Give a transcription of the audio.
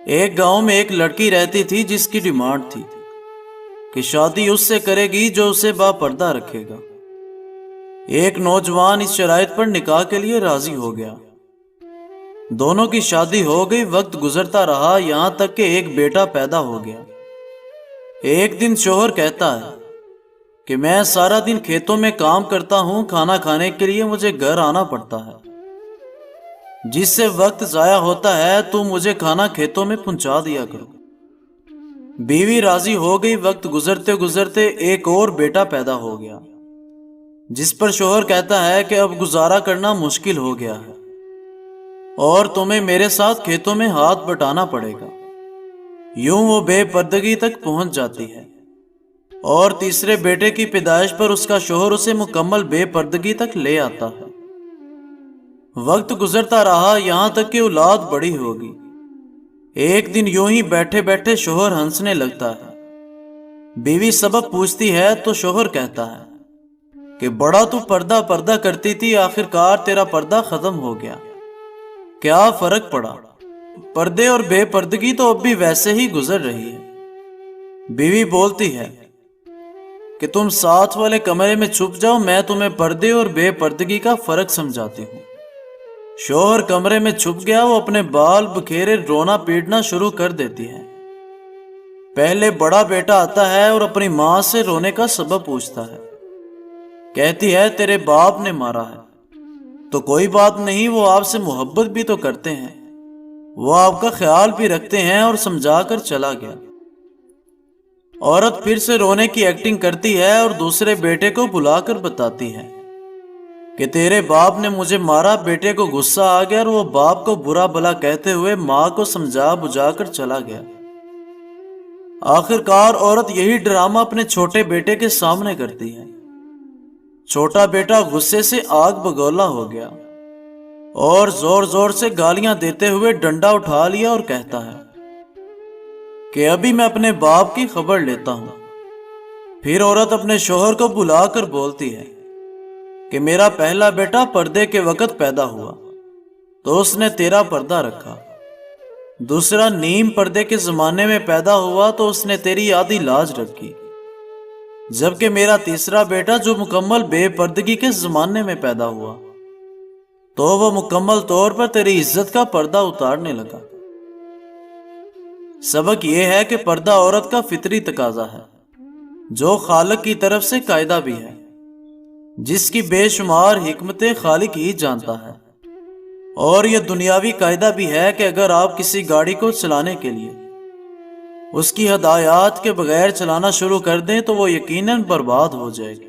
ایک گاؤں میں ایک لڑکی رہتی تھی جس کی ڈیمانڈ تھی کہ شادی اس سے کرے گی جو اسے با پردہ رکھے گا۔ ایک نوجوان اس شرائط پر نکاح کے لیے راضی ہو گیا۔ دونوں کی شادی ہو گئی، وقت گزرتا رہا، یہاں تک کہ ایک بیٹا پیدا ہو گیا۔ ایک دن شوہر کہتا ہے کہ میں سارا دن کھیتوں میں کام کرتا ہوں، کھانا کھانے کے لیے مجھے گھر آنا پڑتا ہے، جس سے وقت ضائع ہوتا ہے، تو مجھے کھانا کھیتوں میں پہنچا دیا کرو۔ بیوی راضی ہو گئی۔ وقت گزرتے گزرتے ایک اور بیٹا پیدا ہو گیا، جس پر شوہر کہتا ہے کہ اب گزارا کرنا مشکل ہو گیا ہے اور تمہیں میرے ساتھ کھیتوں میں ہاتھ بٹانا پڑے گا۔ یوں وہ بے پردگی تک پہنچ جاتی ہے اور تیسرے بیٹے کی پیدائش پر اس کا شوہر اسے مکمل بے پردگی تک لے آتا ہے۔ وقت گزرتا رہا، یہاں تک کہ اولاد بڑی ہوگی۔ ایک دن یوں ہی بیٹھے بیٹھے شوہر ہنسنے لگتا ہے۔ بیوی سبب پوچھتی ہے تو شوہر کہتا ہے کہ بڑا تو پردہ کرتی تھی، آخر کار تیرا پردہ ختم ہو گیا، کیا فرق پڑا؟ پردے اور بے پردگی تو اب بھی ویسے ہی گزر رہی ہے۔ بیوی بولتی ہے کہ تم ساتھ والے کمرے میں چھپ جاؤ، میں تمہیں پردے اور بے پردگی کا فرق سمجھاتی ہوں۔ شوہر کمرے میں چھپ گیا، وہ اپنے بال بکھیرے رونا پیٹنا شروع کر دیتی ہے۔ پہلے بڑا بیٹا آتا ہے اور اپنی ماں سے رونے کا سبب پوچھتا ہے۔ کہتی ہے تیرے باپ نے مارا ہے۔ تو کوئی بات نہیں، وہ آپ سے محبت بھی تو کرتے ہیں، وہ آپ کا خیال بھی رکھتے ہیں، اور سمجھا کر چلا گیا۔ عورت پھر سے رونے کی ایکٹنگ کرتی ہے اور دوسرے بیٹے کو بلا کر بتاتی ہے کہ تیرے باپ نے مجھے مارا۔ بیٹے کو غصہ آ گیا اور وہ باپ کو برا بھلا کہتے ہوئے ماں کو سمجھا بجھا کر چلا گیا۔ آخر کار عورت یہی ڈرامہ اپنے چھوٹے بیٹے کے سامنے کرتی ہے۔ چھوٹا بیٹا غصے سے آگ بگولا ہو گیا اور زور زور سے گالیاں دیتے ہوئے ڈنڈا اٹھا لیا اور کہتا ہے کہ ابھی میں اپنے باپ کی خبر لیتا ہوں۔ پھر عورت اپنے شوہر کو بلا کر بولتی ہے کہ میرا پہلا بیٹا پردے کے وقت پیدا ہوا تو اس نے تیرا پردہ رکھا، دوسرا نیم پردے کے زمانے میں پیدا ہوا تو اس نے تیری آدھی لاج رکھی، جبکہ میرا تیسرا بیٹا جو مکمل بے پردگی کے زمانے میں پیدا ہوا تو وہ مکمل طور پر تیری عزت کا پردہ اتارنے لگا۔ سبق یہ ہے کہ پردہ عورت کا فطری تقاضا ہے، جو خالق کی طرف سے قاعدہ بھی ہے، جس کی بے شمار حکمتیں خالق ہی جانتا ہے۔ اور یہ دنیاوی قاعدہ بھی ہے کہ اگر آپ کسی گاڑی کو چلانے کے لیے اس کی ہدایات کے بغیر چلانا شروع کر دیں تو وہ یقیناً برباد ہو جائے گی۔